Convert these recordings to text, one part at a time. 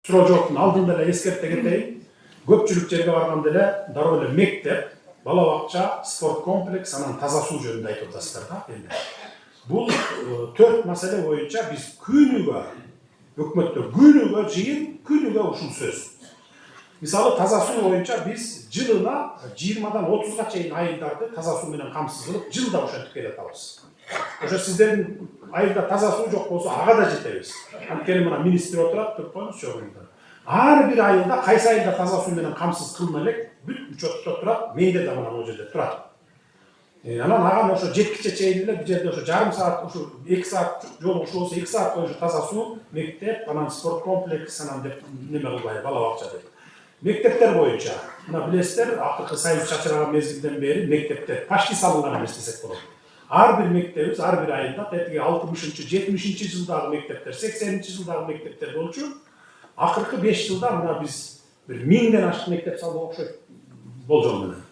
Суроо жоктун алдында эле эскертте кетейин. Көпчүлүк жерге барганда эле дароо эле мектеп, бала бакча, спорт комплекс, анан таза суу жөнүндө айтып атасыздар да. Эми бул 4 маселе боюнча биз күнүгө өкмөттө күнүгө жыйын, күнүгө ушул сөз. Мисалы таза суу боюнча биз жылына 20-дан 30га чейин айылдарды таза суу менен камсыз кылып, жылда ошентип келатабыз. Ошо сиздердин айылда таза суу жок болсо ага да жетебиз. Анткени мына министр отурат, туруп коюңузчу жогунда. Ар бир айылда кайсы айылда таза суу менен камсыз кылына элек бүт учетто турат, менде да мына бул жерде турат. Анан аган ошо жеткиче чейин эле бул жерде ошо жарым саат, ошо 2 саат жол ошо болсо 2 саат боюнча таза суу, мектеп, анан спорт комплекс, анан деп неме кылбай, бала бакча деп. Мектептер боюнча мына билесиздер, акыркы союз чачыраган мезгилден бери мектептер почти салынган эмес десек болот. Ар бир мектебиз, ар бир айылда тетиги 60-70 жылдагы мектептер, 80 жылдагы мектептер болчу. Акыркы 5 жылда мына биз бир 1000ден ашык мектеп салдык окшойт болжол менен.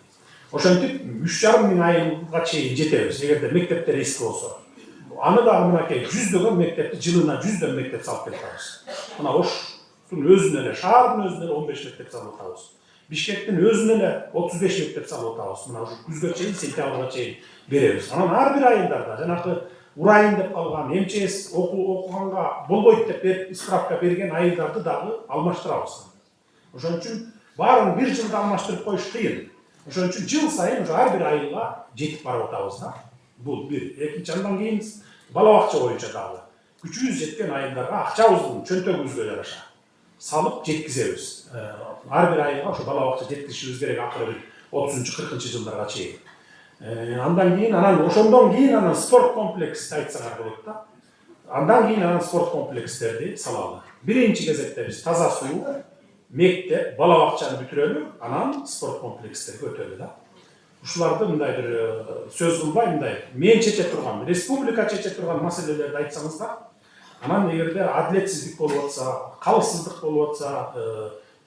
Ошентип 3,5 миң айылга чейин жетебиз, эгерде мектептер эски болсо. Аны дагы мынакей 100дөгөн мектепти, жылына 100дөн мектеп салып келатабыз. Мына Оштун өзүнө эле, шаардын өзүнө эле 15 мектеп салып атабыз. Бишкектин өзүнө эле 35 мектеп салып атабыз. Мына ушу күзгө чейин, сентябрга чейин беребиз. Анан ар бир айылдарда жанакы урайын деп калган, МЧС окуганга болбойт деп берип справка берген айылдарды дагы алмаштырабыз. Ошон үчүн баарын бир жылда алмаштырып коюш кыйын. Ошон үчүн жыл сайын ошо ар бир айылга жетип барып атабыз да. Бул бир. Экинчи андан кийин бала бакча боюнча дагы күчүбүз жеткен айылдарга акчабыздын чөнтөгүбүзгө жараша салып жеткизебиз. Ар бир айылга ошо бала бакча жеткизишибиз керек акыры 30-40 жылдарга чейин. Андан кийин ошондон кийин анан спорт комплекс айтсаңар болот да. Андан кийин анан спорт комплекстерди салалы. Биринчи кезекте биз таза суу, мектеп, бала бакчаны бүтүрөлү, анан спорт комплекстерге өтөлү да. Ушуларды мындай бир сөз кылбай, мындай мен чече турган, республика чече турган маселелерди айтсаңыздар, анан эгерде адилетсиздик болуп атса, калыпсыздык болуп атса,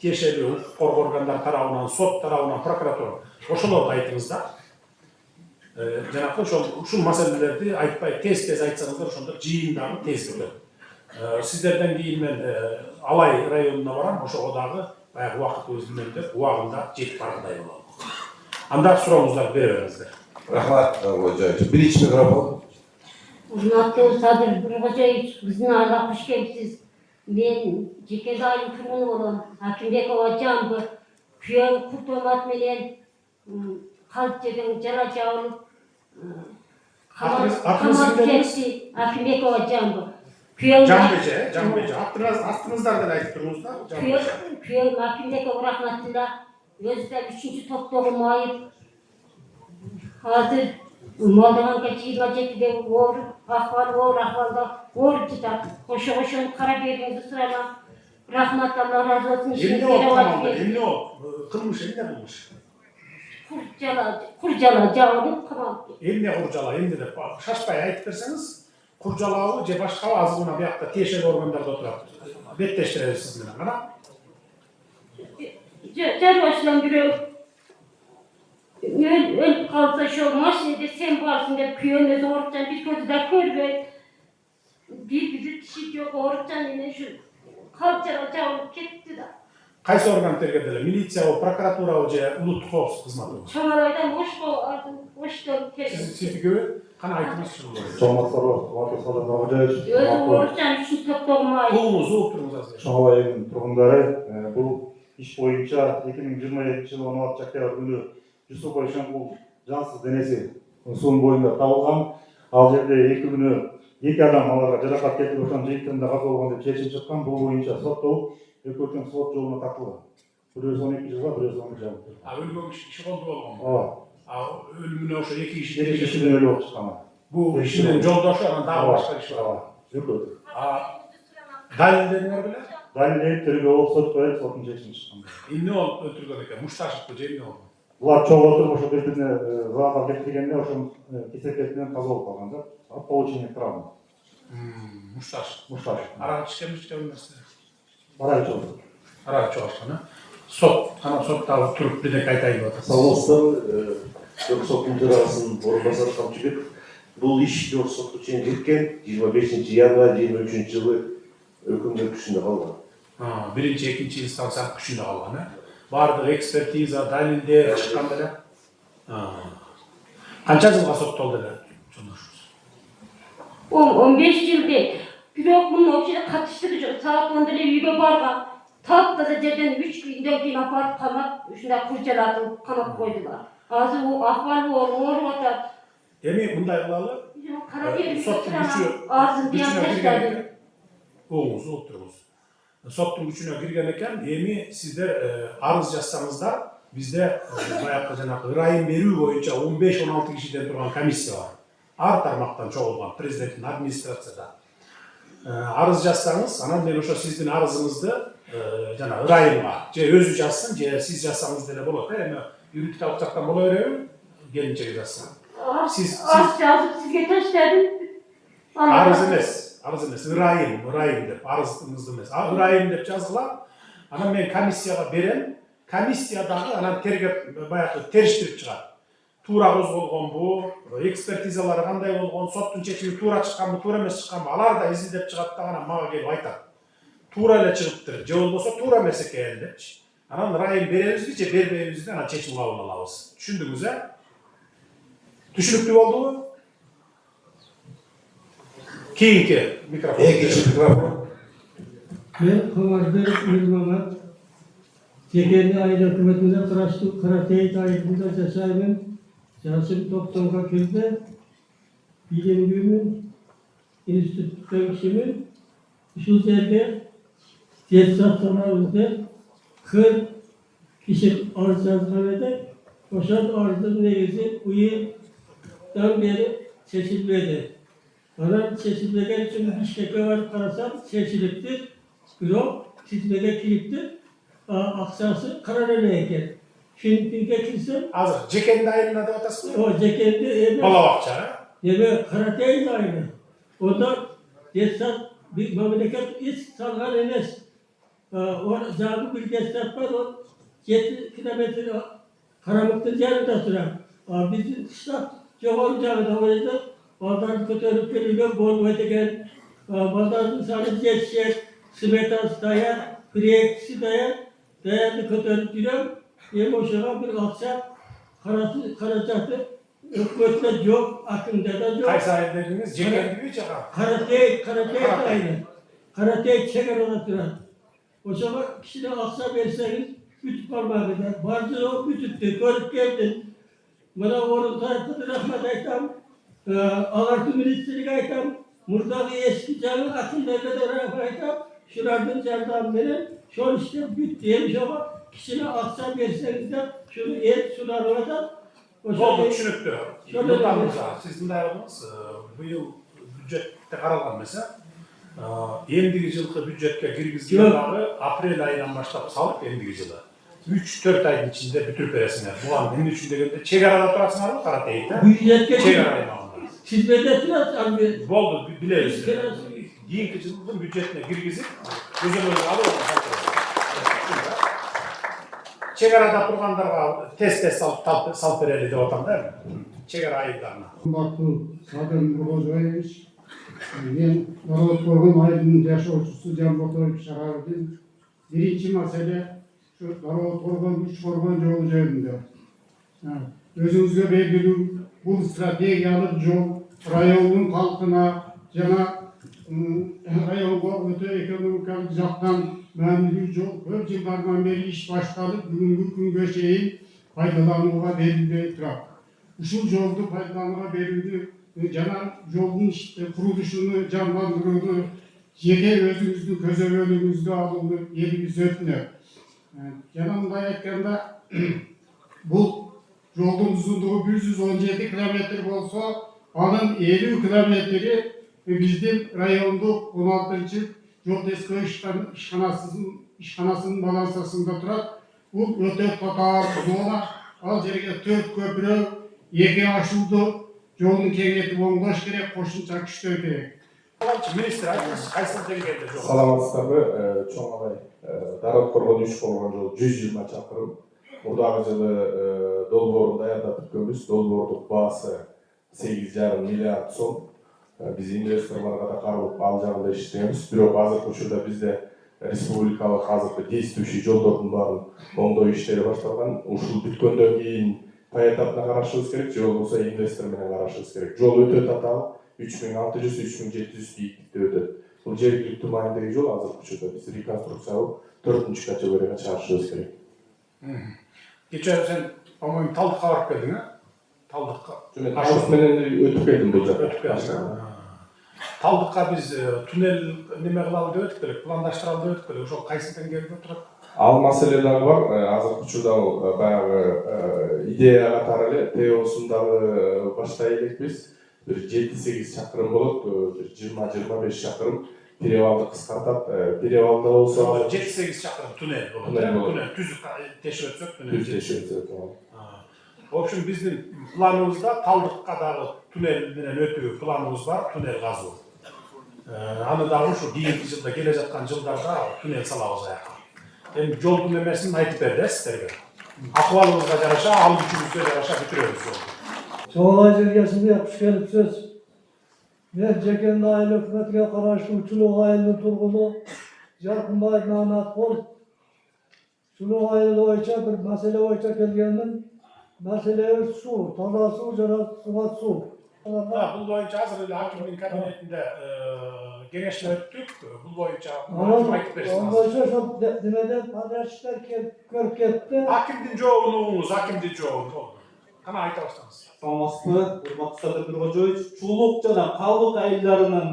тиешелүү укук коргоо органдары тарабынан, сот тарабынан, прокуратура ошолорду айтыңыз да. Жанакы ушул маселелерди айтпай тез айтсаңыздар, ошондо жыйын дагы тез бүтөт. Сиздерден кийин мен Алай районуна барам, ошого дагы баягы убакытыбыз үнөмдөп, убагында жетип баргандай болот. Анда сурооңуздарды бере бериңиздер. Рахмат, Кожоевич. Биринчи микрофон. Урматтуу Садыр Кожоевич, биздин айылга куш келипсиз. Мен жеке айылдын тургуну болом. Акимбекова Жамбы, күйөөм Куртомат менен калп жерден жала жабылып, камалып кетти. Акимбекова Жамбы. Жамбыжы. Аттыңыздарды да айтып туруңуз да. Күйөөм Акимбекова рахматылла. Өзү да 3-чү топтогу майып. Азыр Молдованга 27-де ооруп, ахвалда ооруп жатат. Ошого карап бериңизди сурайм. Рахмат, Алла разы болсун. Эмне болуп? Кылмыш эмне кылмыш? Куржала жабылып камалып. Эмне куржала, эмне деп шашпай айтып берсеңиз, куржалабы же башкабы азыр мына биякта тиешелүү органдарда отурат. Беттештиребиз сиз менен. Кана? Жарбашынан бирөө өлүп калса ошо машинеде сен барсың деп күйөөм өзү оорукчан, биз көзү да көрбөйт. Бири тиши жок оорукчан эме ушу калп жара жабылып кетти да. Кайсы орган тергеделер? Милициябы, прокуратурабы же улуттук коопсуздук кызматыбы? Чоңарайдан Оштон тергеп. Сиздикиби? Кана айтыңызчы. Саламатсыздарбы, Садыр Кожоевич. Өзү оорукчан, 3-чү топтогу майып. Угуңуз туруңуз азыр. Чоңала айылынын тургундары бул иш боюнча 2027-жылы 16-октябрь күнү Жусупов Ишенкул жансыз денеси суунун боюнда табылган. Ал жерде 2 күнү 2 адам аларга жаракат келтирип ошонун жыйынтыгында каза болгон деп чечим чыккан. Бул боюнча соттолуп, экөөсүн сот жолуна тартылган. Бирөөсү 12 жылга, бирөөсү 10 жылга. Өлгөн киши колду болгон. Ооба. Өлүмүнө ошо 2 киши өлүп болуп чыккан. Бул кишинин жолдошу анан дагы башка киши бар. Экөө. Далилдериңер беле? Далилдеп тергөө болуп сот коюп, соттун чечими чыккан. Эмне болуп өлтүргөн экен? Мушташевди же эмне болду? Булар чогуу отуруп ошо бири-бирине заатар кетиргенде ошо кесепет менен каза болуп калган да. Получение травма. Мушташев. Арага чыккан нерсе. Арага чогуу. Арага чогушкан, Сот, анан соттагы туруп бирдеке айтайын деп атасыз. Саламатсыздарбы, Жок соттун төрагасынын орун басары Камчыбек. Бул иш Жок сотко чейин жеткен 25 январь 23 жылы өкүмдөр күчүндө калган. Birinci, ikinci instansiyanın күшүндө калган, бардык экспертиза, далилдер чыккан беле. Канча жылга соттолду эле жолдошубуз? 15 yıl değil. Bürok bunun ofisine katıştırıcı. Saat 10'da uyga bargan. Taptaza жерден 3 günden keyin aparıp kamak, şunda kurcaladım, kamak koydular. Azı o ahval oğru atar. Эми мындай кылалы. Karabiyerim Sottun sıçrama, ağzını diyen taşlardım. Oğuңuz, oturuңuz. Sottun güçüne girgen eken, эми sizler arız жазсаңыздар, bizde bayakı janakı ырайым берүү боюнча 15-16 kişiden turgan комиссия var. Ар тармактан чогулган президенттин администрацияда. Arız жазсаңыз, анан мен ошо сиздин арызыңызды жана ырайымга же өзү жазсын, же сиз жазсаңыз деле болот. Эми юридикалык жактан боло береби? Келинчеги жазсын. Az yazıp sizge taşlardım. Arız эмес, ырайым деп, арызыңызды эмес. Ырайым деп жазгыла, анан мен комиссияга берем, комиссия дагы анан тергеп баягы териштирип чыгат. Туура козголгонбу, экспертизалары кандай болгон, соттун чечими туура чыкканбы, туура эмес чыкканбы, алар да изилдеп чыгат да анан мага келип айтат. Туура эле чыгыптыр, же болбосо туура эмес экен депчи. Анан ырайым беребизби же бербейбизби, анан чечим кабыл алабыз. Түшүндүңүз, Түшүнүктүү болдубу? Keyinki mikrofon. Ekінші mikrofon. Ben Kamarberk Ülmamat, Tekerli Aile Hükümeti'nde Karateyit ailesinde yaşayımın, Casım Toptonga Köy'de, bilim gücümün, enstitüden işimin, şu yerde, tesisatlarımızda 40 kişi arz yazılarında, boşalt arzın negisi uyudan beri seçilmedi. Bana seçilmeden için Bişkek'e varıp karasam seçiliptir. Yok, seçilmeden kiliptir. Aksası Karadeniz'e gel. Şimdi bir getirsem, Azır, Cekendi ayınına da atasın mı? o cekendi evde, Bala bakça, eve Karatey'in aynı. O da destat, bir memleket hiç salgan enes. O zabı bir destat var, o 7 kilometre Karamık'tan yanında sürer. Bizim kışla çok olacağını da orada. Oradan kötülük geliyor, bol öteken, bazı insanı geçecek, simetans dayan, kreksi dayan, dayandı kötülük geliyor. Hoşuna bir akşam karacaktı, hükümetle yok, akımda da yok. Kayseri dediğiniz Cekendi gibi çaka. Karatey de aynı. Karatey çeker ona duran. O zaman kişine akşam verseniz, bütün parmağı kadar, bazı o bütüttü, görüp geldin. Bana onun tarafını rahmet aytam. Ağırtı ministrlik aytam, Murdağı eski canı akılda kadar aytam, şulardan candan benim, şu işte büt diyemiş ama kişine akşam verseniz de şunu et sular orada. Oldu, düşünüktü. Yıllarımızda, siz bunday oldunuz, bu yıl büdjette karalgan mesela, endigi жылкы büdjetke kirgizgen dağı aprel ayından başlap salıp endigi жылы. 3-4 ayın içinde bütürüp veresinler. Bulan benim için de çegarada turasınlar mı Karateyit'te? Büyüyetke Çegarada çizmedesiniz abi. Boldu, bileriz. Keyinki жылдын büdjetine kirgizip, gözlemlerine alıp Çegarada turgandarga test salp bereli деп атам да, чегара айылдарына. Кымбаттуу Садыр Нуркожоевич, мен Народ Коргон айылынын жашоочусу Жамботоев Шарабдин. Биринчи маселе şu Narod Korgон күч коргон жолу жөнүндө. Өзүңүзгө белгилүү бул стратегиялык жол райондун калкына жана районго өтө экономикалык жактан маанилүү жол көп жылдардан бери иш башталып бүгүнкү күнгө чейин пайдаланууга берилбей турат. Ушул жолду пайдаланууга берүүнү жана жолдун курулушуну жандандырууну жеке өзүңүздүн көзөмөлүңүзгө алууну элибиз өтүнөт. Жана мындай айтканда бул жолдун узундугу 117 километр болсо, анын 50 километри биздин райондук 16-чы жол тескөө ишканасынын балансасында турат. Бул өтө татаал зона. Ал жерге 4 көпүрө, 2 ашууда жолун кеңейтип оңдош керек, кошумча күчтөр керек. Министр айтыңыз, кайсыл деңгээлде жол? Саламатсыздарбы, чоң агай. Народ Коргон 3 болгон жол 120 чакырым. Мурдагы жылы долбоорун даярдап бүткөнбүз. Долбоордук баасы 8,5 миллиард сом. Биз инвесторлорго да каралып ал жагында иштейбиз. Бирок азыркы учурда бизде республикалык азыркы действующий жолдордун баарын оңдоо иштери башталган. Ушул бүткөндөн кийин поэтапна карашыбыз керек, же болбосо инвестор менен карашыбыз керек. Жол өтө татаал, 3600-3700 бийиктикте өтөт. Бул жергиликтүү маанидеги жол азыр учурда биз реконструкциялап 4-чү категорияга чыгарышыбыз керек. Кече сен, по-моему, Талдыкка барып келдиң, а? Талдыкка. Мен Талдык менен өтүп келдим бул жака. Өтүп келдиң. Талдыкка биз туннель неме кылалы деп өтүп келек, пландаштыралы деп өтүп келек. Ошол кайсы деңгээлде турат? Ал маселе дагы бар. Азыркы учурда баягы идея катары эле ТОсун дагы баштай элекпиз. Бир 7-8 чакырым болот, бир 20-25 чакырым перевалды кыскартат. Перевалда болсо 7-8 чакырым туннель болот. Туннель түзүп тешип өтсөк, туннель тешип өтөт. В общем, биздин планыбызда Талдыкка дагы туннель менен өтүү планыбыз бар, туннель казуу. Аны дагы ушу кийинки жылда келе жаткан жылдарда туннель салабыз аякка. Эми жолдун эмесин айтып берди сиздерге. Акыбалыбызга жараша, ал күчүбүзгө жараша бүтүрөбүз жолду. Çoğalay Zirgesi'nde hoş gelipsiz. Ben Cekendi Aile Hükümetine karşı Çuluk Aile'nin turgunu Jarkınbay Mehmet Kol. Çuluk Aile boyunca bir mesele boyunca gelgenim. Mesele su, taza su, sıvat su. Bul boyunca hazır эле hakimдин kabinetinde кеңешме өттүк. Бул боюнча айтып берсиңиз. Ondan sonra demeden paylaştılar görüp gitti. Hakimдин жообун угуңуз, hakimдин жообун. Кана айта баштаңыз. Саламатсызбы, урматтуу Садыр Нуркожоевич. Чулук жана Калдык айылдарынын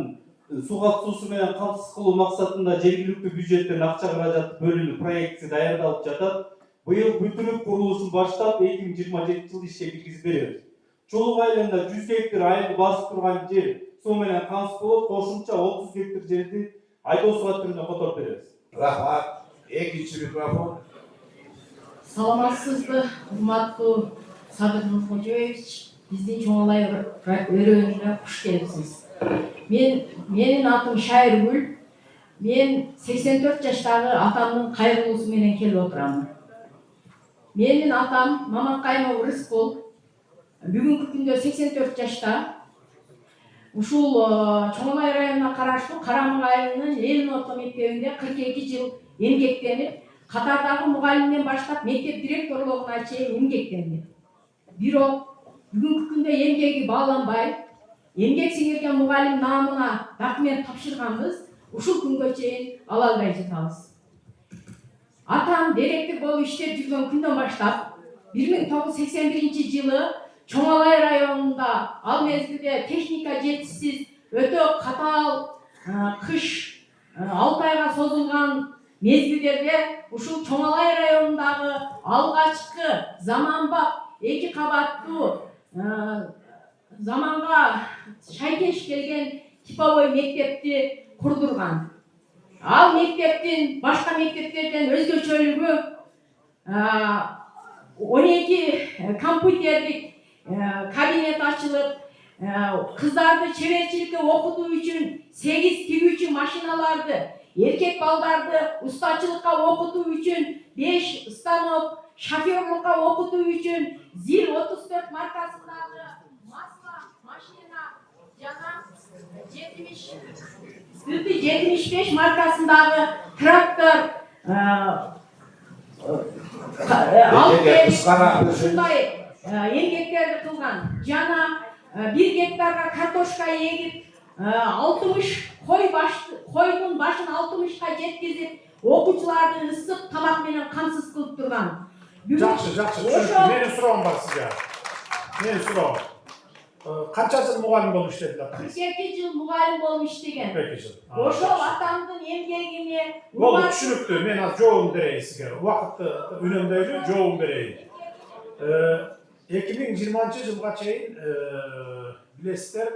суу каттуусу менен камсыз кылуу максатында жергиликтүү бюджеттен акча каражаты бөлүнүп проекти даярдалып жатат. Быйыл бүтүрүп курулушун баштап 2027 жылы ишке киргизип беребиз. Чулук айылында 100 гектар айылды басып турган жер суу менен камсыз болот, кошумча 30 гектар жерди айдоо суга түрүнө которуп беребиз. Рахмат. Экинчи микрофон. Саламатсызбы, урматтуу Садыр Нуркожоевич, биздин Чоңалай өрөөнүнө куш келипсиз. Менин атым Шайыргүл. Мен 84 жаштагы атамдын кайрылуусу менен келип отурам. Менин атам Мамакайнов Рыскул. Бүгүнкү күндө 84 жашта. Ушул Чоңалай районуна караштуу Карамык айылынын Ленин орто мектебинде 42 жыл эмгектенип, катардагы мугалимден баштап мектеп директорлугуна чейин эмгектенди. Бирок бүгүнкү күндө эмгеги бааланбай, эмгек сиңирген мугалим наамына документ тапшырганбыз, ушул күнгө чейин ала албай жатабыз. Атам директор болуп иштеп жүргөн күндөн баштап 1981 жылы Чоңалай районунда ал мезгилде техника жетишсиз, өтө катаал кыш 6 айга созулган мезгилдерде ушул Чоңалай районундагы алгачкы заманбап 2 кабаттуу заманга шайкеш келген типовой мектепти курдурган. Ал мектептин башка мектептерден өзгөчөлүгү 12 компьютердик кабинет ачылып, кыздарды чеберчиликке окутуу үчүн 8 тигүүчү машиналарды, эркек балдарды устачылыкка окутуу үчүн 5 станок, шофёрлукка окутуу үчүн ЗИЛ 34 маркасындагы масло машина жана 75 маркасындагы трактор ушундай эмгектерди кылган. Жана 1 гектарга картошка егип, 60 койдун башын 60ка жеткизип, окуучуларды ысык тамак менен камсыз кылып турган. Жакшы, менин суроом бар сизге. Менин суроом. Канча жыл мугалим болуп иштедиңиз? 42 жыл мугалим болуп иштеген. 42 жыл. Ошол атамдын эмгегине Болду, түшүнүктүү. Мен азыр жообун берейин сизге. Убакытты үнөмдөйлү жообун берейин. 2020 жылга чейин билесиздер,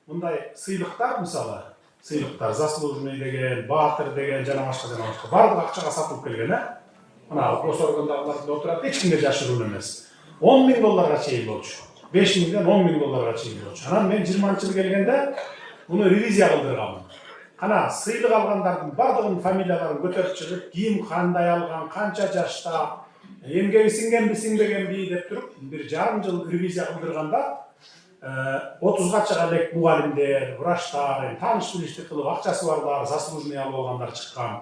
мындай сыйлыктар, мисалы, сыйлыктар, заслуженный деген, баатыр деген, жана башка баардыгы акчага сатылып келген, мына гос органдагыларда отурат, эч кимге жашыруун эмес. $10.000 чейин болчу. 5.000ден $10.000 чейин болчу. Анан мен 20 жыл келгенде буну ревизия кылдырганмын. Кана сыйлык алгандардын бардыгынын фамилияларын көтөрүп чыгып, ким кандай алган, канча жашта, эмгеги сиңгенби сиңбегенби деп туруп, 1,5 жыл ревизия кылдырганда 30га чыга элек мугалимдер, врачтар, тааныш билиштик кылып акчасы барлар, заслуженный алып алгандар чыккан.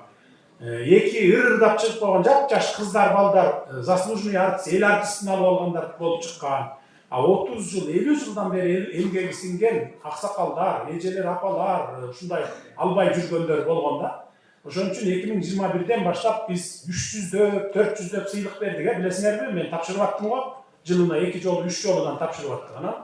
эки ырырдап чыгып койгон жап-жаш кыздар, балдар, заслуженный артист, эл артистин алып алгандар болуп чыккан. 30 жыл, 50 жылдан бери эмгеги сиңген аксакалдар, эжелер, апалар, ушундай албай жүргөндөр болгон да. Ошон үчүн 2021ден баштап биз 300дөп, 400дөп сыйлык бердик. Билесиңерби, мен тапшырып аттым го. Жылына 2 жолу, 3 жолудан тапшырып аттык. Анан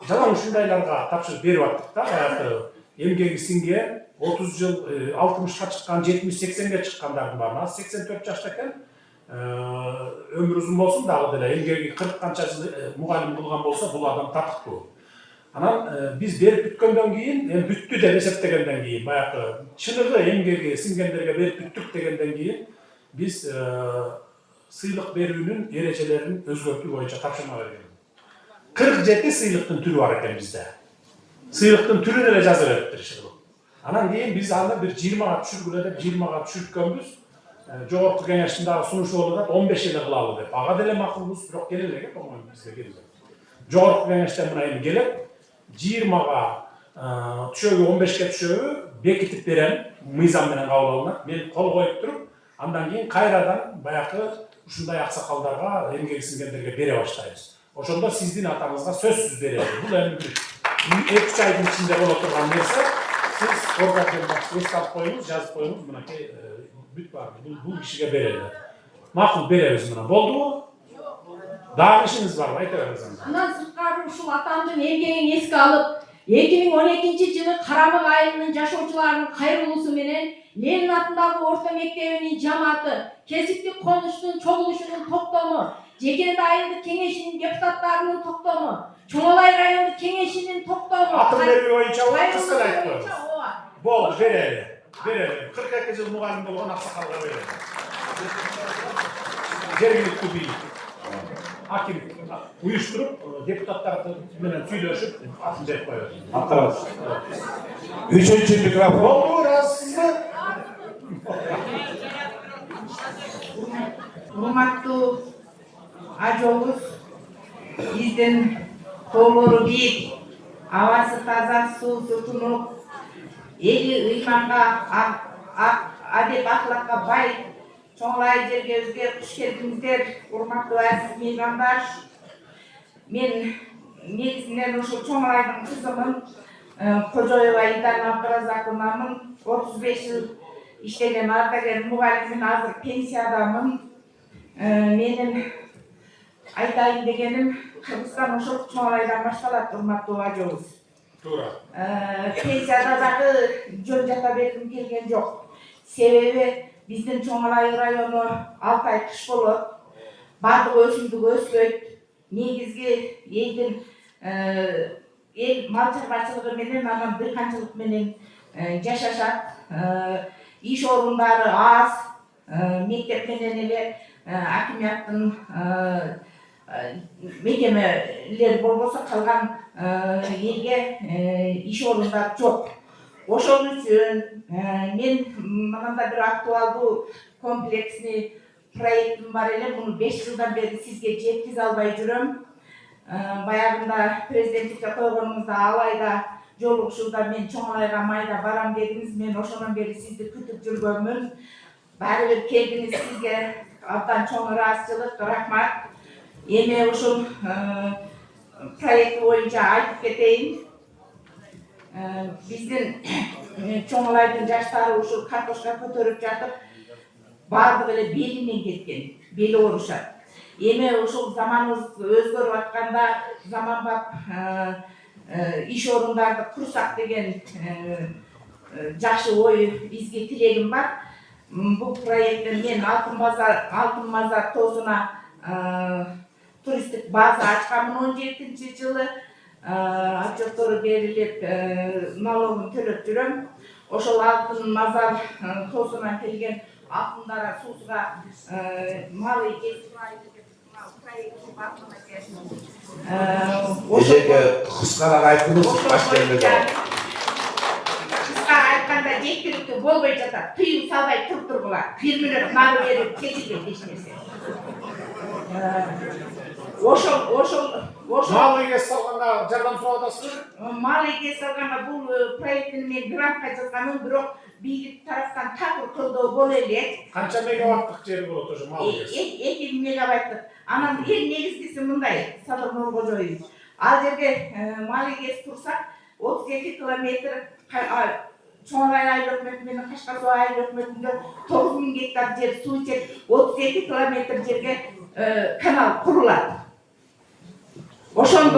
жалаң ушундайларга тапшырып берип аттык да. Баягы эмгеги сиңген 30 жыл 60ка чыккан, 70-80ге чыккандардын баарына 84 жашта экен. Ömür uzun bolsun dagы деле эмгеги 40 канча жыл мугалим кылган болсо бул адам татыктуу. Анан биз берип бүткөндөн кийин, бүттү деп эсептегенден кийин, баягы чыныгы эмгеги сиңгендерге берип бүттүк дегенден кийин биз сыйлык берүүнүн эрежелерин өзгөртүү боюнча тапшырма берген. 47 сыйлыктын түрү бар экен бизде. Сыйлыктын түрүн эле жазып бериптир. Анан кийин биз аны бир 20га түшүргүлө деп 20га түшүрткөнбүз. Жогорку кеңештин дагы сунушу болуп 15 эле кылалы деп. Ага деле макулбуз, бирок келе элек, оңой бизге келбейт. Жогорку кеңештен мына эми келип 20га түшөгү 15ке түшөгү бекитип берем, мыйзам менен кабыл алынат. Мен кол коюп туруп, андан кийин кайрадан баягы ушундай аксакалдарга, эмгеги сиңгендерге бере баштайбыз. Ошондо сиздин атаңызга сөзсүз беребиз. Бул эми 2-3 айдын ичинде боло турган нерсе. Siz orada esnaf koyunuz, yazıp koyunuz buna ki büt var. Bu kişiye bereli. Makul bereliz buna. Boldu mu? Daha işiniz var mı? Aytabilirsiniz. Андан сырткары ушул атамдын эмгегин эске алып, 2012-жылы Карамык айылынын жашоочуларынын кайрылуусу менен Ленин атындагы орто мектебинин жамааты, кесиптик конуштун чогулушунун токтому, Жекенди айылдык кеңешинин депутаттарынын токтому, Чоңолай райондук кеңешинин токтому. Атын берүү боюнча кыска айтып коебуз. Болду, берели. Берели. 42 жыл мугалим болгон аксакалга берели. Жергиликтүү бийлик. Аким уюштуруп, депутаттар менен сүйлөшүп, атын жайып коебуз. Атабыз. 3-cü mikrofon. Болду, расызбы? Урматтуу ажообуз, биздин тоолору бийик, абасы таза, суусу тунук, эли ыйманга, адеп ахлакка бай, чоңлай жергебизге куш келдиңиздер, урматтуу азиз меймандар. Мен негизинен ушул Чоңлайдын кызымын, Кожоева Идана Абдыразаковнамын, 35 жыл иштеген ардагер мугалиммин, азыр пенсиядамын. Менин айтайын дегеним, Кыргызстан ошол Чоңлайдан башталат, урматтуу ажообуз. Туура. Пенсияда дагы жөн жата бергим келген жок. Себеби биздин Чоңлай району 6 ай кыш болот, бардык өсүмдүк өспөйт. Негизги элдин эл мал чарбачылыгы менен, анан дыйканчылык менен жашашат. Иш орундары аз, мектеп менен эле акимияттын мекемелер болбосо калган элге иш орундары жок. Ошол үчүн мен мындай бир актуалдуу комплексный проектим бар эле, муну 5 жылдан бери сизге жеткизе албай жүрөм. Баягында президенттикке койгонуңузда ал айда жолугушууда мен Чоңлайга майда барам дедиңиз, мен ошондон бери сизди күтүп жүргөнмүн. Баары бир келдиңиз, сизге абдан чоң ыраазычылык, рахмат. Эми ушул проект боюнча айтып кетейин. Биздин Чоңлайдын жаштары ушул картошка көтөрүп жатып, бардыгы эле белинен кеткен, бели оорушат. Эми ушул заманыбыз өзгөрүп атканда, заманбап иш орундарды курсак деген жакшы ой, изги тилегим бар. Бул проекттен мен Алтын Мазар тоосуна туристтик база ачканмын 17-жылы. Отчеттору берилип, налогун төлөп жүрөм. Ошол Алтын Мазар тоосунан келген алтындара суусуга малый Эжеке кыскараак айтыңыз, баш келбеди. Кыска айтканда жеткиликтүү болбой жатат. Тыюу салбай туруп тургула. 1 миллион нары берип кетилбейт эч нерсе. ошол Мал эгеси салганга жардам сурап атасызбы? мал эгеси алганга бул проектини мен грантка жазганмын, бирок бийлик тараптан так колдоо боло элек. Канча мегаваттык жери болот ошо мал эгеси? 2 мегаваттык. Анан эң негизгиси мындай, Садыр Нуркожоевич. Ал жерге мал эгеси турсак 32 километр Чоңрай айыл өкмөтү менен Кашкар суу айыл өкмөтүндө 9000 гектар жер суу ичет, 32 километр жерге канал курулат. Ошол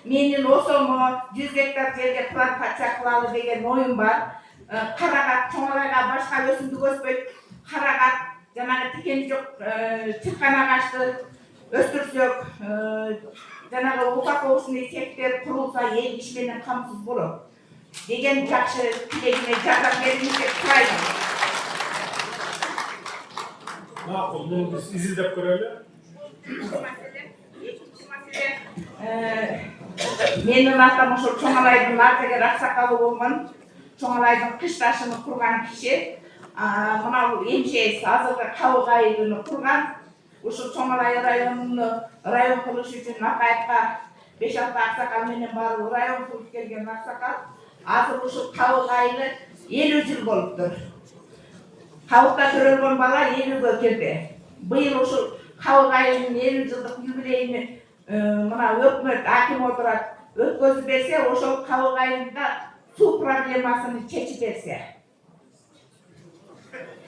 менин осомо 100 гектар жерге плантация кылалы деген оюм бар. Карагат Чоңрайга башка өсүмдүк өспөйт. Карагат жанагы тикени жок чыккан агачты өстүрсөк, жанагы упаковочный цехтер курулса эл иш менен камсыз болот деген жакшы тилегине жардам бериңиз деп сурайм. Макул, муну биз изилдеп көрөлү. Менин атам ошол Чоңалайдын ардагер аксакалы болгон, Чоңалайдын кышташын курган киши. Мына эмчеси азыркы Кабык айылын курган. Ушул Чоңалай районун район кылыш үчүн Акаевка 5-6 аксакал менен барып район кылып келген аксакал. Азыр ушул Кабык айылы 50 жыл болуптур. Кабыкта төрөлгөн бала 50-гө кирди. Быйыл ушул Кабык айылынын 50 жылдык юбилейини мына өкмөт аким отурат өткөзүп берсе, ошол Кабык айылында суу проблемасын чечип берсе.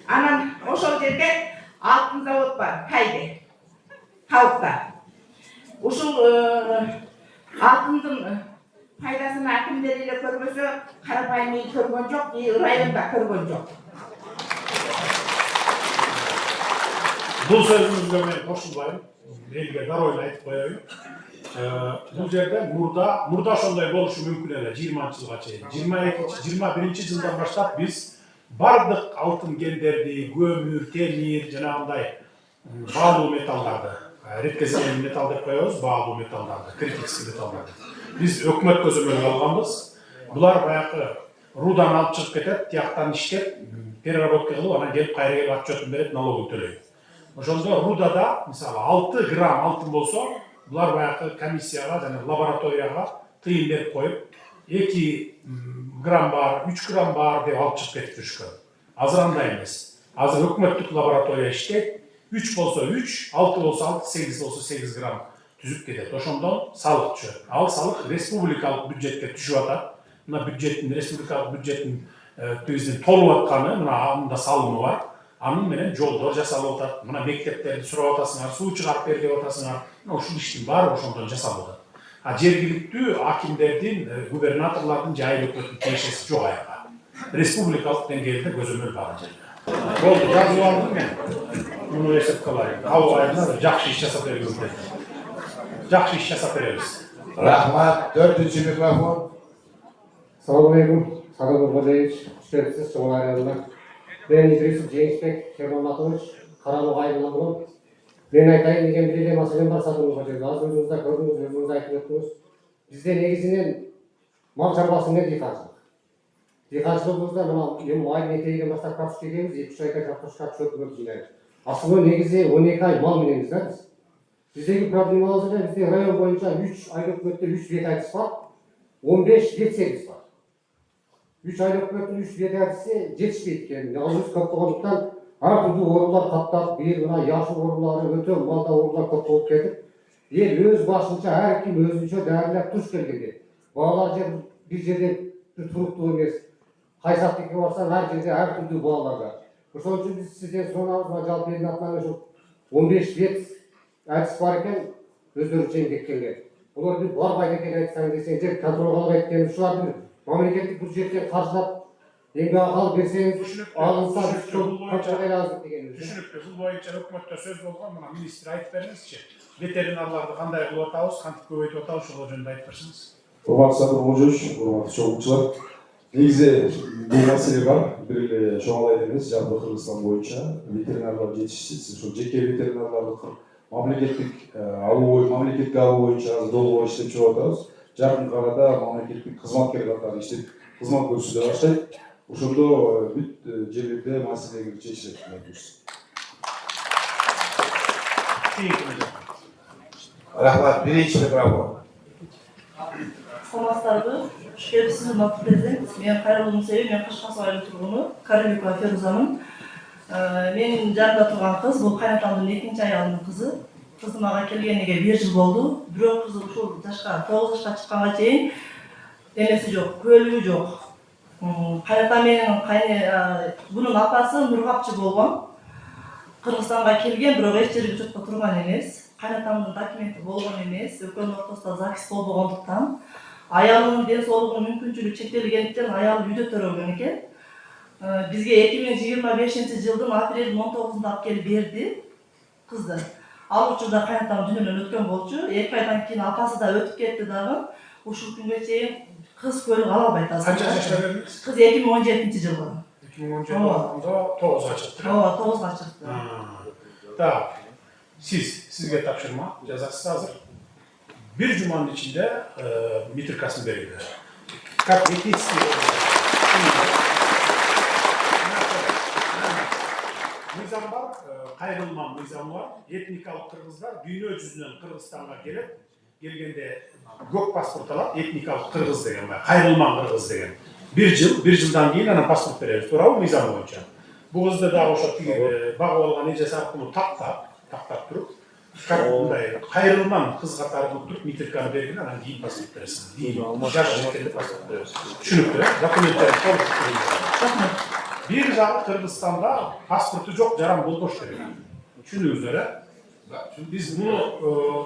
Анан ошол жерде алтын завод бар, Кайде, Кабыкта. Ушул алтындын пайдасын акимдер эле көрбөсө, карапайым эл көргөн жок, районда көргөн жок. Бул сөзүңүзгө мен кошулбайм. Элге даройлуу айтып коеюн. Бул жерде мурда ошондой болушу мүмкүн эле 20-жылга чейин. 21 жылдан баштап биз бардык алтын кендерди, көмүр, темир, жанагындай баалуу металлдарды, редкоземельный металл деп коебуз, баалуу металлдарды, критический металлдарды. Биз өкмөт көзөмөлгө алганбыз. Булар баягы рудан алып чыгып кетет, тияктан иштеп, переработка кылып, анан келип кайра келип отчетун берет, налогун төлөйт. Ошондо рудада, мисалы 6 грамм алтын болсо, булар баягы комиссияга жана лабораторияга тыйын берип коюп, 2 грамм бар, 3 грамм бар деп алып чыгып кетип жүрүшкөн. Азыр андай эмес. Азыр өкмөттүк лаборатория иштейт. 3 болсо 3, 6 болсо 6, 8 болсо 8 грамм түзүп кетет. Ошондон салык түшөт. Ал салык республикалык бюджетке түшүп атат. Мына бюджеттин, республикалык бюджеттин биздин толуп атканы, мына анда салымы бар. Анын менен жолдор жасалып атат. Мына мектептерди сурап атасыңар, суу чыгарып бер деп атасыңар. Ушул иштин баары ошондон жасалып атат. Жергиликтүү акимдердин, губернаторлордун же айыл өкмөттүн тиешеси жок аяка. Республикалык деңгээлде көзөмөл бар жерде. Болду, жазып алдым мен. Муну эсеп калайын. Кабык айылына жакшы иш жасап беребиз деп. Жакшы иш жасап беребиз. Рахмат, 4-чү микрофон. Салам алейкум, Садыр Нуркожоевич, Чоңалай районунан. Мен Идрисов Жеңишбек Шермаматович, Карабук айылынан болом. Мен айтайын деген бир эле маселем бар, Садыр Нуркожоевич. Азыр өзүңүз да көрдүңүз, өзүңүз айтып өттүңүз. Бизде негизинен мал чарбасы менен дыйканчылык. Дыйканчылыгыбызда мына эми айдын этегинен баштап картышка экебиз, 2-3 айда картышка чөптүгүп жыйнайбыз. Асылы негизи 12 ай мал мененбиз да биз. Биздеги проблемабыз эле бизде район боюнча 3 айыл өкмөттө 3 бет айтыс бар, 15 бет сегиз бар. 3 айыл өкмөттүн 3 бет айтысы жетишпейт экен. Жалгыз көп болгондуктан ар түрдүү оорулар каптап, бир мына яшы оорулары өтө малда оорулар көп болуп кетип, эл өз башынча ар ким өзүнчө дарылап туруш келгенде. Баалар бир жерде туруктуу эмес. Кайсактыкка барсаң ар жерде ар түрдүү баалар бар. Ошон үчүн биз сизден суранабыз, жалпы элдин атынан ошо 15 бет айтыс бар экен, өздөрү чейин келген. Булар бир барбайт экен айтсаң десең, же контролго албайт экен, ушуларды мамлекеттик бюджеттен каржылап эмгек акы берсеңиз, алынса биз көпчүлүк деген. Түшүнүктүү. Бул боюнча өкмөттө сөз болгон, мына министр айтып бериңизчи. Ветеринарларды кандай кылып атабыз, кантип көбөйтүп атабыз, ошол жөнүндө айтып берсеңиз. Урматтуу Садыр Нуркожоевич, урматтуу чогулчулар. Негизи бул маселе бар. Бир эле Чоңалайда эмес, жалпы Кыргызстан боюнча ветеринарлар жетишсиз, ошол жеке ветеринарларды мамлекеттик алуу боюнча азыр долбоор иштеп чыгып атабыз. Жакын арада мамлекеттик кызматкер катары иштеп кызмат көрсөтө баштайт. Ошондо бүт жерлерде маселе чечилет. Rahmat, birinchi mikrofon. Саламатсыздарбы? Шүкебиз урматтуу президент. Мен Кайрылуу Мусаев, мен Кашкасуу айылы тургуну, Карабекова Ферузамын. Менин жанымда турган кыз бул кайнатамдын экинчи аялынын кызы. Кызым ага келгениге 1 жыл болду. Бирок кызы ушул жашка 9 жашка чыкканга чейин денеси жок, көөлүгү жок. Кайнатам менин бунун апасы Нургапчы болгон. Кыргызстанга келген, бирок эч жерге учетко турган эмес. Кайнатамдын документи болгон эмес. Экөөнүн ортосунда ЗАГС болбогондуктан аялынын ден соолугунун мүмкүнчүлүгү чектелгендиктен аял үйдө төрөлгөн экен. Бизге 2025-жылдын апрелдин 19-сунда алып келип берди кызды. Ал учурда кайнатам дүйнөдөн өткөн болчу. 2 айдан кийин апасы да өтүп кетти дагы. Ушул күнгө чейин кыз көөлүк ала албайт азыр. Канча жашта бердиңиз? Кыз 2017-жылы. 2017-жылда 9-га чыкты. Ооба, 9-га чыкты. Так. Sizge tapşırma, cezası hazır. Bir cumanın içinde mitrikasını verirler. Как этически мыйзам бар, кайрылман мыйзам бар. Этникалык кыргыздар дүйнө жүзүнөн Кыргызстанга келгенде көк паспорт алат, этникалык кыргыз деген, кайрылман кыргыз деген. 1 жылдан кийин анан паспорт беребиз, туурабы мыйзам боюнча. Бул кызды дагы ошо багып алган эжеси аркылуу тактап туруп, мындай кайрылман кыз катары болуп туруп митриканы берген, анан кийин паспорт бересиң. Жаш жеткенде паспорт бересиң. Түшүнүктүү, документтер толук. Бир жагы Кыргызстанда паспорту жок, жаран болбош керек. Түшүнүңүздөр, биз муну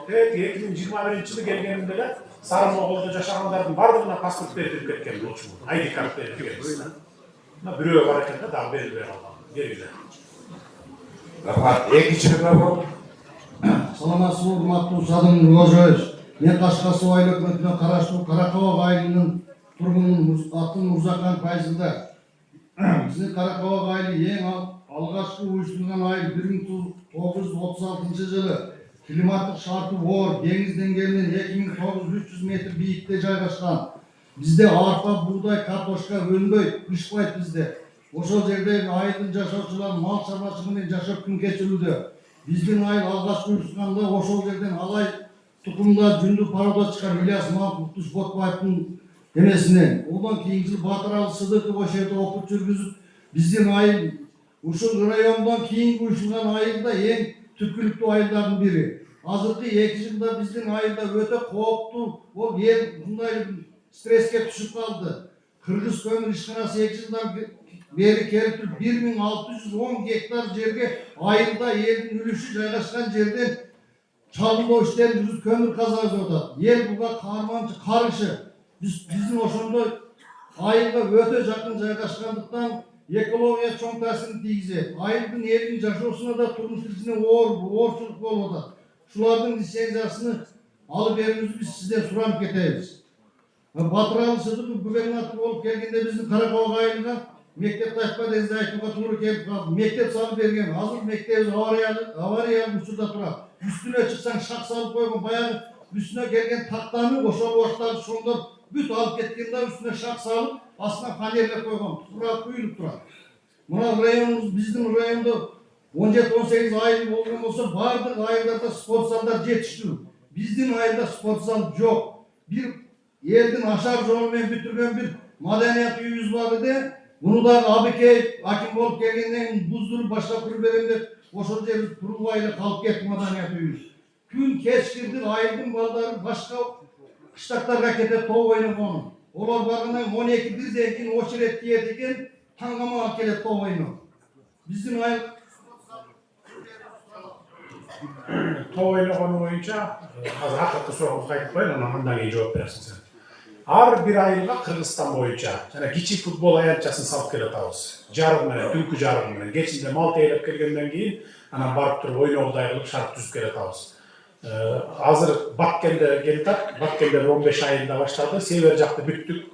2021-жылы келгенде эле Сары Моголдо жашагандардын бардыгына паспорт берип кеткен болчу. ID карт берип кеткен. Мына бирөө бар экен да, дагы берилбей калган. Бергиле. Rahmat, ekинчи mikrofon. Саламатсызбы, урматтуу Садыр Нургожоевич. Мен Кашкасуу айыл өкмөтүнө караштуу Каракабак айылынын тургунумун атын Мурзакан Файзылда. Биздин Каракабак айылы эң алгачкы уюштурулган айыл 1936-жылы климаттык шарты оор, деңиз деңгээлинен 2900 метр бийиктикте жайгашкан. Бизде арпа, буğday, картошка өнбөйт, пышпайт бизде. Ошол жердеги айылдын жашоочулары мал чарбачылыгы менен жашап күн кечирүүдө. Биздин айыл алгачкы уюштурганда ошол жерден алай тукумда жүндү парода чыккан Ильяс Мамуктуш Ботбаевдин эмесинен. Одан кийинки жылы Батыралы Сыдыков ошол жерде окуп жүргүзүп, биздин айыл ушул райондон кийинки уюштурган айылда эң түпкүлүктүү айылдардын бири. Азыркы 2 жылда биздин айылда өтө кооптуу, бул эл мындай стресске түшүп калды. Кыргыз көмүр ишканасы 2 жылдан бери келип 1610 гектар жерге айылда элдин үлүшү жайгашкан жерден чалуу иштерин жүрүп көмүр казабыз атат. Эл буга карманчы, карышы. Биздин ошондой айылга өтө жакын жайгашкандыктан экология чоң таасирин тийгизет. Айылдын элдин жашоосуна да турмуш тиричиликтине оорчулук болуп атат. Шулардын лицензиясын алып берүүңүздү биз сизден суранып кетебиз. Батыралы Сыдыков губернатор болуп келгенде биздин Каракабак айылына мектеп тачпа дегенди айтууга туура келип калды. Мектеп салып берген. Азыр мектебибиз авариялык учурда турат. Үстүнө чыксаң шак салып койгон, баягы үстүнө келген тактаны ошол убакыттагы шоңдор бүт алып кеткен да үстүнө шак салып, астына фанерлеп койгон. Тура куюлуп турат. Мына районубуз, биздин райондо 17-18 айыл болгон болсо, бардык айылдарда спорт залдар жетиштүү. Биздин айылда спорт зал жок. Бир элдин ашар жолу менен бүтүргөн бир маданият үйүбүз бар эди. Буну дагы Абыкей аким болуп келгенден буздуруп баштап туруп берем деп ошол жерде турулбай эле калып кетти маданият үйүбүз. Күн кечкирди, айылдын балдары башка кыштактарга кетет тоо ойногону. Олар баргандан 12-1ден кийин очерет тиет экен, таңгамага келет тоо ойноо. Биздин айыл тоо ойногону боюнча азыр акыркы суроого кайтып коеюн, андан кийин жооп бересиң сен. Ар бир айылга Кыргызстан боюнча жана кичи футбол аянтчасын салып келатабыз. Жарык менен, түнкү жарык менен. Кечинде мал тейлеп келгенден кийин анан барып туруп ойногудай кылып шарт түзүп келатабыз. Азыр Баткенде келатат. Баткенде 15 айында башталды. Север жакты бүттүк.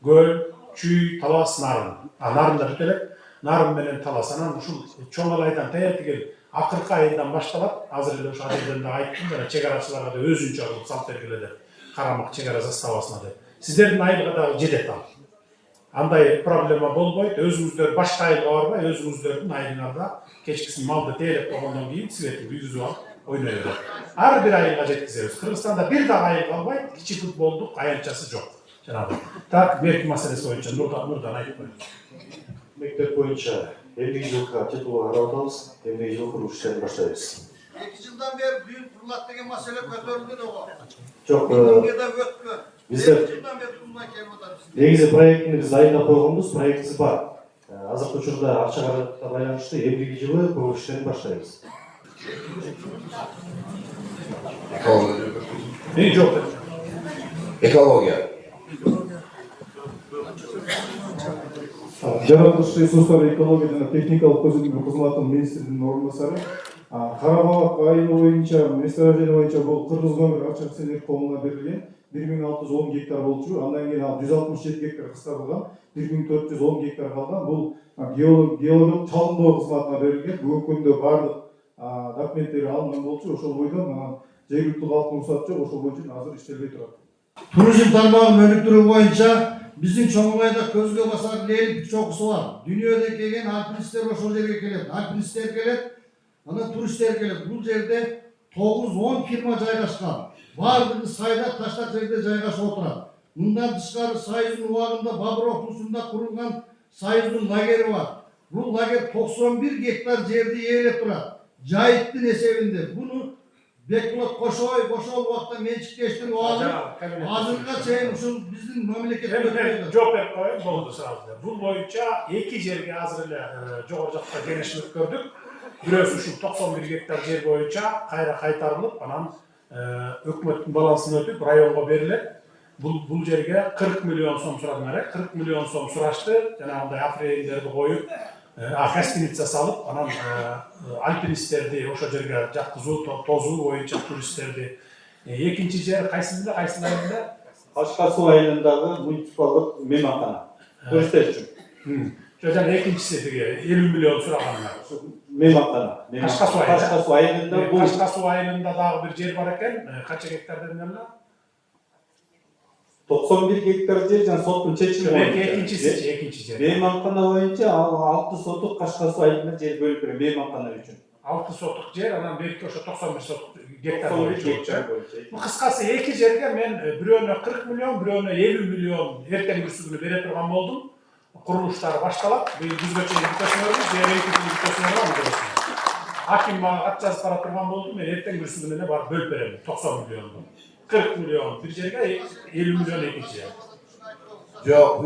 Көл, Чүй, Талас, Нарын. Нарын да бүт элек. Нарын менен Талас. Анан ушул чоң алайдан тегил акыркы айындан башталат. Азыр эле ошо жерден да айттым, жана чек арачыларга да өзүнчө кылып салып бергиле деп. Карамак чек ара заставасына деп. Сиздердин айылга дагы жетет ал. Андай проблема болбойт. Өзүңүздөр башка айылга барбай, өзүңүздөрдүн айылыңарда кечкисин малды тейлеп койгондон кийин светти күйгүзүп алып ойнay берет. Ар бир айылга жеткизебиz. Кыргызстанда бир дагы айыл калбайт, кичи футболдук аянтчасы жок. Жанагы. Так, берки маселеси боюнча Нурдан айтып коет. Мектеп боюнча 50 жылга титулга карап атабыз. 50 жыл курулуш иштерин баштайбыз. 2 жылдан бeri büyük fırlat деген маселе көтөрүлдү ого. Жок, Бизде өткөн. биздер Жылдан бeri кылмай келип атабыз. негизи проектти биз дайындап койгонбуз, проектибиз бар. Азыркы учурда акча каражатына байланыштуу 50 жылы курулуш иштерин баштайбыз. Экология. Жаратылыш ресурстар экология жана техникалык көзөтүү кызматынын министринин орун басары. Карабалак айылы боюнча, месторождение боюнча бул Кыргыз көмүр акча акционерлик коомуна берилген 1610 гектар болчу. Андан кийин 167 гектар кыскартылган, 1410 гектар калган. Бул геологиялык чалымдоо кызматына берилген. Бүгүнкү күндө бардык документтери алынган болчу. Ошол бойдон анан жергиликтүү калктын уруксаты жок, ошол боюнча азыр иштелбей турат. Turizm tarmağını önüktürü boyunca bizim Çoğunlay'da közge basar leylik çokusu var. Dünyada gelen alpinistler o yerge gelir. Alpinistler gelir, ana turistler gelir. Bu yerde 9-10 firma jaygaşkan. Vardığı sayda taşlar yerde jaygaşıp oturan. Bundan dışarı Sayız'ın uvağında Babur Okulusu'nda kurulgan Sayız'ın lageri var. Bu lager 91 hektar yerde yerle turar. Cahittin esevinde. Bunu Bekbulat Koşoy, Koşol vakta mençikleştirin o ağzını. Ağzınıza çeyin uşul bizim memlekette ötüyorlar. Жопер коюп болду сразу. Бул боюнча 2 жерге азыр эле жогору жакта келишим көрдүк. Бирөөсү ушул 91 гектар жер боюнча кайра кайтарылып, анан өкмөттүн балансына өтүп районго берилет. Бул жерге 40 миллион сом сурадылар. 40 миллион сом сурашты. Жанагындай апрелдерди коюп, гостиница салып, анан альпинисттерди ошол жерге жаткызуу, тозуу боюнча туристтерди. Экинчи жер кайсында, кайсыларында? Кашкар суу айылындагы муниципалдык мейманкана. Туристтер үчүн. Жана экинчиси деги 50 миллион сурагандар. Мейманкана. Кашкар суу айылында бул Кашкар суу айылында дагы бир жер бар экен. Канча гектар дедиңер? 91 гектар жер жана соттун чечими боюнча. Экинчи жер. Мейманкана боюнча 6 сотук Кашкар суу айылында жер бөлүп берген мейманкана үчүн. 6 сотук жер, анан берки ошо 91 сотук гектар боюнча. Бул кыскасы эки жерге мен бирөөнө 40 миллион, бирөөнө 50 миллион эртең бүрсүгүнү бере турган болдум. Курулуштар башталат. Бул күзгө чейин бүтөсүңөрбүз, бүтөсүңөр. Аким мага кат жазып бара турган болду. Мен эртең бүрсүгүнү эле барып бөлүп берем. 90 миллионду. 40 миллион bir жерге 50 миллион экинчи жерге. Жок,